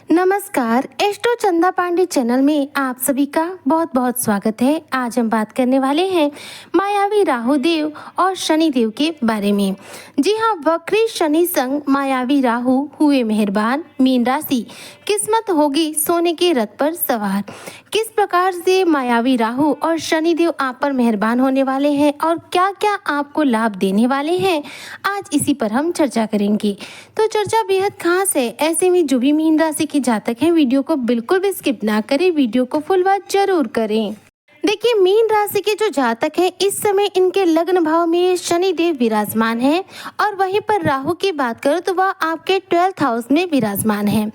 नमस्कार, एस्ट्रो चंदा पांडे चैनल में आप सभी का बहुत बहुत स्वागत है। आज हम बात करने वाले हैं मायावी राहु देव और शनि देव के बारे में। जी हाँ, वक्री शनि संग मायावी राहु हुए मेहरबान। मीन राशि, किस्मत होगी सोने के रथ पर सवार। किस प्रकार से मायावी राहु और शनि देव आप पर मेहरबान होने वाले हैं और क्या क्या आपको लाभ देने वाले हैं, आज इसी पर हम चर्चा करेंगे। तो चर्चा बेहद खास है। ऐसे में जो भी मीन राशि के जातक हैं, वीडियो को बिल्कुल भी स्किप ना करें, वीडियो को फुल वॉच जरूर करें। देखिए, मीन राशि के जो जातक हैं, इस समय इनके लग्न भाव में शनि देव विराजमान है और वहीं पर राहु की बात करो तो वह आपके 12th हाउस में विराजमान है।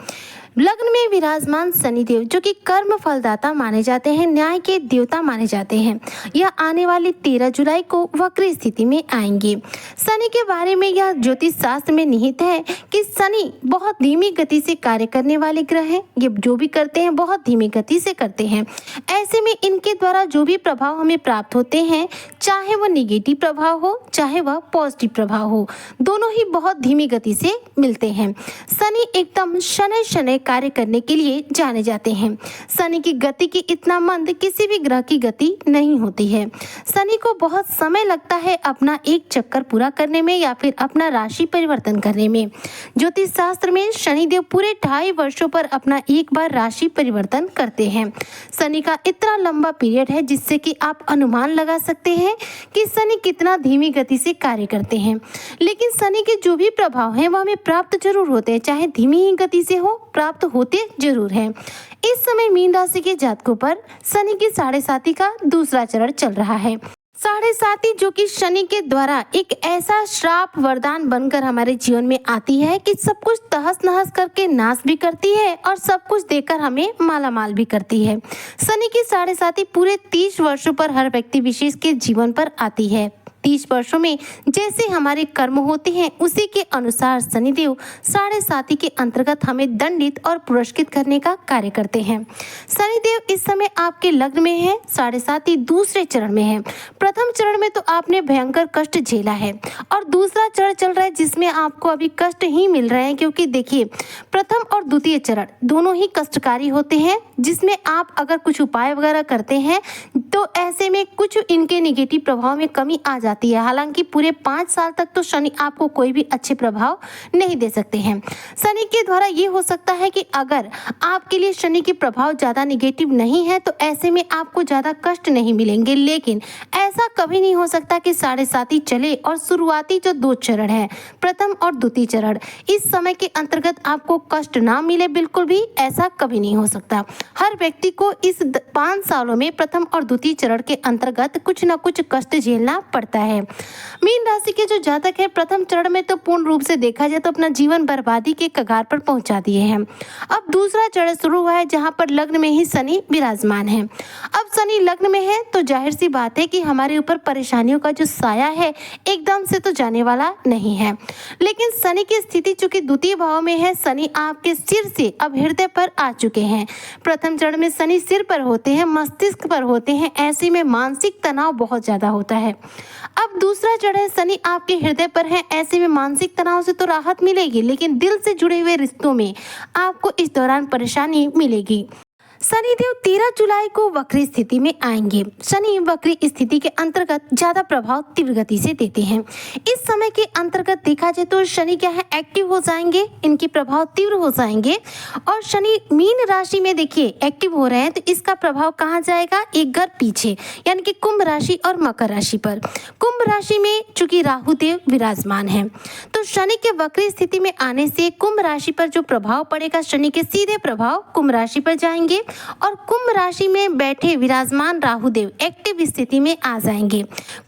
लग्न में विराजमान शनि देव जो कि कर्म फलदाता माने जाते हैं, न्याय के देवता माने जाते हैं, यह आने वाली 13 जुलाई को वक्र स्थिति में आएंगे। शनि के बारे में यह ज्योतिष शास्त्र में निहित है कि शनि बहुत धीमी गति से कार्य करने वाले ग्रह हैं। ये जो भी करते हैं बहुत धीमी गति से करते हैं। ऐसे में इनके द्वारा जो भी प्रभाव हमें प्राप्त होते हैं, चाहे वह निगेटिव प्रभाव हो चाहे वह पॉजिटिव प्रभाव हो, दोनों ही बहुत धीमी गति से मिलते हैं। शनि एकदम शनै शनै कार्य करने के लिए जाने जाते हैं। शनि की गति की इतना मंद किसी भी ग्रह की गति नहीं होती है। शनि को बहुत समय लगता है अपना एक चक्कर पूरा करने में या फिर अपना राशि परिवर्तन करने में। ज्योतिष शास्त्र में शनिदेव पूरे 2.5 वर्षों पर अपना एक बार राशि परिवर्तन करते हैं। शनि का इतना लंबा पीरियड है जिससे कि आप अनुमान लगा सकते हैं कि शनि कितना धीमी गति से कार्य करते हैं। लेकिन शनि के जो भी प्रभाव हैं वह हमें प्राप्त जरूर होते हैं, चाहे धीमी ही गति से हो, प्राप्त होते जरूर हैं। इस समय मीन राशि के जातकों पर शनि की 7.5 का दूसरा चरण चल रहा है। 7.5 जो कि शनि के द्वारा एक ऐसा श्राप वरदान बनकर हमारे जीवन में आती है कि सब कुछ तहस नहस करके नाश भी करती है और सब कुछ देकर हमें मालामाल भी करती है। शनि की 7.5 पूरे 30 वर्षों पर हर व्यक्ति विशेष के जीवन पर आती है। 30 वर्षों में जैसे हमारे कर्म होते हैं उसी के अनुसार शनिदेव 7.5 के अंतर्गत हमें दंडित और पुरस्कृत करने का कार्य करते हैं। शनिदेव इस समय आपके लग्न में है, 7.5 दूसरे चरण में है। प्रथम चरण में तो आपने भयंकर कष्ट झेला है और दूसरा चरण चल रहा है जिसमें आपको अभी कष्ट ही मिल रहे हैं, क्योंकि देखिए प्रथम और द्वितीय चरण दोनों ही कष्टकारी होते हैं, जिसमें आप अगर कुछ उपाय वगैरह करते हैं तो ऐसे में कुछ इनके निगेटिव प्रभाव में कमी आ जाती है। हालांकि पूरे 5 साल तक तो शनि आपको कोई भी अच्छे प्रभाव नहीं दे सकते हैं। शनि के द्वारा ये हो सकता है कि अगर आपके लिए शनि के प्रभाव ज़्यादा निगेटिव नहीं है तो ऐसे में आपको ज़्यादा कष्ट नहीं मिलेंगे, लेकिन ऐसा कभी नहीं हो सकता कि 7.5 चले और शुरुआती जो 2 चरण है, प्रथम और द्वितीय चरण, इस समय के अंतर्गत आपको कष्ट ना मिले, बिल्कुल भी ऐसा कभी नहीं हो सकता। हर व्यक्ति को इस 5 सालों में प्रथम और द्वितीय चरण के अंतर्गत कुछ न कुछ कष्ट झेलना पड़ता है। मीन राशि के जो जातक है, प्रथम चरण में तो पूर्ण रूप से देखा जाए तो अपना जीवन बर्बादी के कगार पर पहुंचा दिए हैं। अब दूसरा चरण शुरू हुआ है जहां पर लग्न में ही शनि विराजमान है। अब शनि लग्न में है तो जाहिर सी बात है कि हमारे ऊपर परेशानियों का जो साया है एकदम से तो जाने वाला नहीं है। लेकिन शनि की स्थिति चूंकि द्वितीय भाव में है, शनि आपके सिर से अब हृदय पर आ चुके हैं। प्रथम चरण में शनि सिर पर होते हैं, मस्तिष्क पर होते हैं, ऐसे में मानसिक तनाव बहुत ज्यादा होता है। अब दूसरा चरण शनि आपके हृदय पर है, ऐसे में मानसिक तनाव से तो राहत मिलेगी, लेकिन दिल से जुड़े हुए रिश्तों में आपको इस दौरान परेशानी मिलेगी। शनिदेव 13 जुलाई को वक्री स्थिति में आएंगे। शनि वक्री स्थिति के अंतर्गत ज्यादा प्रभाव तीव्र गति से देते हैं। इस समय के अंतर्गत देखा जाए तो शनि क्या है, एक्टिव हो जाएंगे, इनके प्रभाव तीव्र हो जाएंगे और शनि मीन राशि में देखिए एक्टिव हो रहे हैं तो इसका प्रभाव कहाँ जाएगा, एक घर पीछे, यानी कि कुंभ राशि और मकर राशि पर। कुंभ राशि में चूंकि राहु देव विराजमान है तो शनि के वक्री स्थिति में आने से कुंभ राशि पर जो प्रभाव पड़ेगा, शनि के सीधे प्रभाव कुंभ राशि पर जाएंगे और कुंभ राशि में बैठे विराजमान राहु देव एक्टिव स्थिति में आ जाएंगे।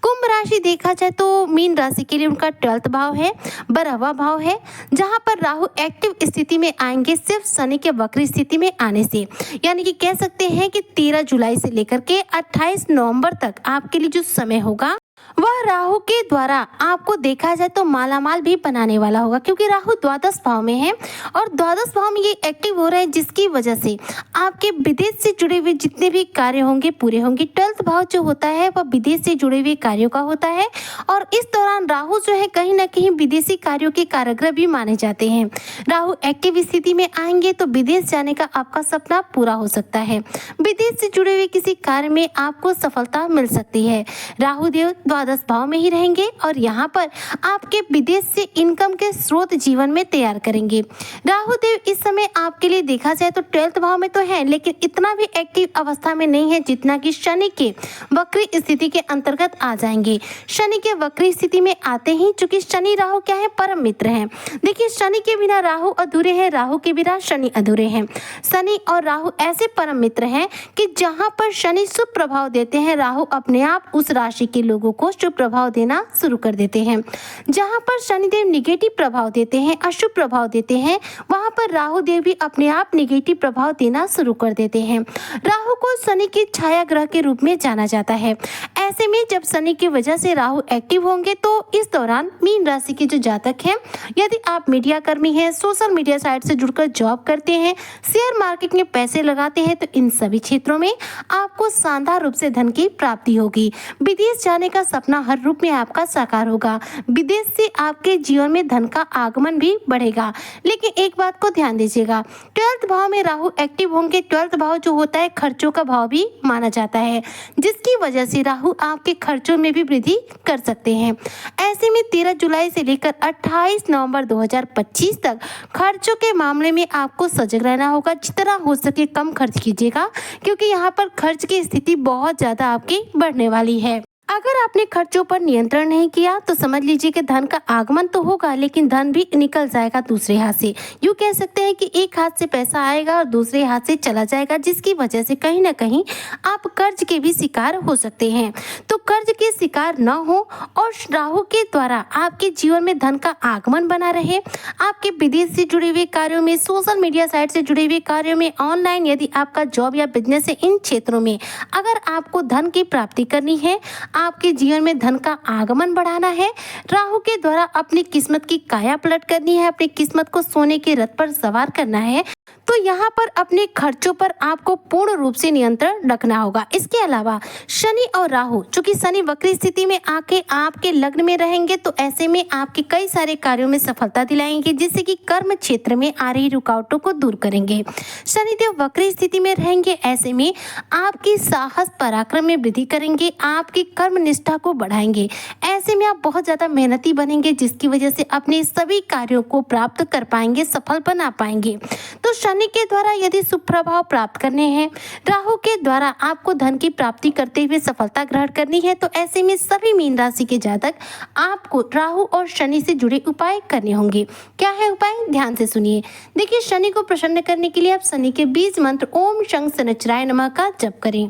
कुंभ राशि देखा जाए तो मीन राशि के लिए उनका 12th भाव है, 12वां भाव है, जहां पर राहु एक्टिव स्थिति में आएंगे सिर्फ शनि के वक्री स्थिति में आने से। यानी कि कह सकते हैं कि 13 जुलाई से लेकर के 28 नवंबर तक आपके लिए जो समय होगा वह राहु के द्वारा आपको देखा जाए तो मालामाल भी बनाने वाला होगा, क्योंकि राहु द्वादश भाव में है और द्वादश भाव में ये एक्टिव हो रहा है, जिसकी वजह से आपके विदेश से जुड़े हुए जितने भी कार्य होंगे पूरे होंगे। 12th भाव जो होता है वह विदेश से जुड़े हुए कार्यों का होता है और इस दौरान राहु जो है कहीं ना कहीं विदेशी कार्यों के कारगर भी माने जाते हैं। राहु एक्टिव स्थिति में आएंगे तो विदेश जाने का आपका सपना पूरा हो सकता है। विदेश से जुड़े हुए किसी कार्य में आपको सफलता मिल सकती है। राहु देव द्वादश भाव में ही रहेंगे और यहाँ पर आपके विदेश से इनकम के स्रोत जीवन में तैयार करेंगे। राहु देव इस समय आपके लिए देखा जाए तो 12th भाव में तो है, लेकिन इतना भी एक्टिव अवस्था में नहीं है जितना कि शनि के वक्री स्थिति के अंतर्गत आ जाएंगे। शनि के वक्री स्थिति में आते ही, चूंकि शनि राहु क्या है, परम मित्र हैं। देखिए, शनि के बिना राहु अधूरे हैं, राहु के बिना शनि अधूरे हैं। शनि और राहु ऐसे परम मित्र हैं कि जहां पर शनि शुभ प्रभाव देते हैं, राहु अपने आप उस राशि के लोगों को शुभ प्रभाव देना शुरू कर देते हैं। जहां पर शनिदेव निगेटिव प्रभाव देते हैं, अशुभ प्रभाव देते हैं, वहां पर राहु देव भी अपने आप निगेटिव प्रभाव देना शुरू कर देते हैं। राहु को शनि की छाया ग्रह के रूप में जाना जाता है। ऐसे में जब शनि की वजह से राहु एक्टिव होंगे तो इस दौरान मीन राशि के जो जातक हैं, यदि आप मीडिया कर्मी हैं, सोशल मीडिया साइट से जुड़कर जॉब करते हैं, शेयर मार्केट में पैसे लगाते हैं, तो इन सभी क्षेत्रों में आपको शानदार रूप से धन की प्राप्ति होगी। विदेश जाने का सपना हर रूप में आपका साकार होगा। विदेश से आपके जीवन में धन का आगमन भी बढ़ेगा। लेकिन एक बात को ध्यान दीजिएगा, 12th भाव में राहु एक्टिव होंगे। 12th भाव जो होता है खर्चों का भाव भी माना जाता है, जिसकी वजह से राहु आपके खर्चों में भी वृद्धि कर सकते हैं। ऐसे में 13 जुलाई से लेकर 28 नवंबर 2025 तक खर्चों के मामले में आपको सजग रहना होगा। जितना हो सके कम खर्च कीजिएगा, क्योंकि यहाँ पर खर्च की स्थिति बहुत ज्यादा आपकी बढ़ने वाली है। अगर आपने खर्चों पर नियंत्रण नहीं किया तो समझ लीजिए कि धन का आगमन तो होगा, लेकिन धन भी निकल जाएगा दूसरे हाथ से। यूँ कह सकते हैं कि एक हाथ से पैसा आएगा और दूसरे हाथ से चला जाएगा, जिसकी वजह से कहीं ना कहीं आप कर्ज के भी शिकार हो सकते हैं। तो कर्ज के शिकार न हो और राहु के द्वारा आपके जीवन में धन का आगमन बना रहे। आपके विदेश से जुड़े हुए कार्यों में, सोशल मीडिया साइट से जुड़े हुए कार्यों में, ऑनलाइन यदि आपका जॉब या बिजनेस है, इन क्षेत्रों में अगर आपको धन की प्राप्ति करनी है, आपके जीवन में धन का आगमन बढ़ाना है, राहु के द्वारा अपनी किस्मत की काया पलट करनी है, अपनी किस्मत को सोने के रथ पर सवार करना है, तो यहाँ पर अपने खर्चों पर आपको पूर्ण रूप से नियंत्रण रखना होगा। इसके अलावा शनि और राहु, चूंकि शनि वक्री स्थिति में आके आपके लग्न में रहेंगे, तो ऐसे में आपके कई सारे कार्यों में सफलता दिलाएंगे, जिससे कि कर्म क्षेत्र में आ रही रुकावटों को दूर करेंगे। शनिदेव वक्री स्थिति में रहेंगे, ऐसे में आपकी साहस पराक्रम में वृद्धि करेंगे, आपकी कर्म निष्ठा को बढ़ाएंगे। ऐसे में आप बहुत ज्यादा मेहनती बनेंगे, जिसकी वजह से अपने सभी कार्यों को प्राप्त कर पाएंगे, सफल बना पाएंगे। तो शनि के द्वारा यदि शुभ प्रभाव प्राप्त करने हैं, राहु के द्वारा आपको धन की प्राप्ति करते हुए सफलता ग्रहण करनी है, तो ऐसे में सभी मीन राशि के जातक आपको राहु और शनि से जुड़े उपाय करने होंगे। क्या है उपाय, ध्यान से सुनिए। देखिए, शनि को प्रसन्न करने के लिए आप शनि के बीज मंत्र ओम शं शनिचराय नमः का जप करें।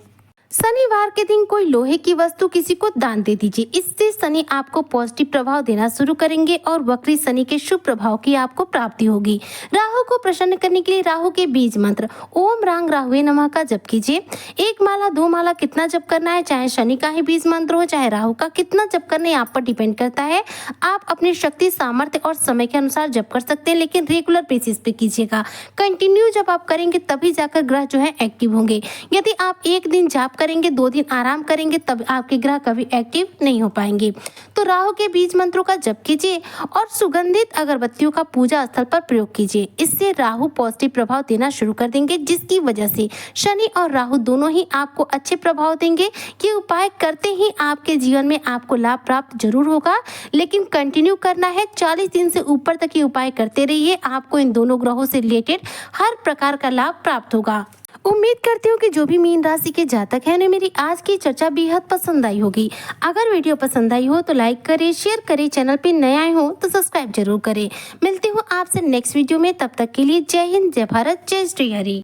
शनिवार के दिन कोई लोहे की वस्तु किसी को दान दे दीजिए। इससे शनि आपको पॉजिटिव प्रभाव देना शुरू करेंगे और वक्री शनि के शुभ प्रभाव की आपको प्राप्ति होगी। राहु को प्रसन्न करने के लिए राहु के बीज मंत्र ओम रांग राहुवे नमः का जप कीजिए। 1 माला 2 माला कितना जप करना है, चाहे शनि का ही बीज मंत्र हो चाहे राहु का, कितना जप करना है आप पर डिपेंड करता है। आप अपनी शक्ति, सामर्थ्य और समय के अनुसार जप कर सकते हैं, लेकिन रेगुलर बेसिस पे कीजिएगा। कंटिन्यू जब आप करेंगे तभी जाकर ग्रह जो है एक्टिव होंगे। यदि आप एक दिन जाप करेंगे, 2 दिन आराम करेंगे, तब आपके ग्रह कभी एक्टिव नहीं हो पाएंगे। तो राहु के बीज मंत्रों का जप कीजिए और सुगंधित अगरबत्तियों का पूजा स्थल पर प्रयोग कीजिए। इससे राहु पॉजिटिव प्रभाव देना शुरू कर देंगे, जिसकी वजह से शनि और राहु दोनों ही आपको अच्छे प्रभाव देंगे। ये उपाय करते ही आपके जीवन में आपको लाभ प्राप्त जरूर होगा, लेकिन कंटिन्यू करना है। 40 दिन से ऊपर तक ये उपाय करते रहिए, आपको इन दोनों ग्रहों से रिलेटेड हर प्रकार का लाभ प्राप्त होगा। उम्मीद करती हूँ कि जो भी मीन राशि के जातक हैं, उन्हें मेरी आज की चर्चा बेहद पसंद आई होगी। अगर वीडियो पसंद आई हो तो लाइक करें, शेयर करें, चैनल पे नए आए हो तो सब्सक्राइब जरूर करें। मिलती हूँ आपसे नेक्स्ट वीडियो में, तब तक के लिए जय हिंद, जय भारत, जय श्री हरि।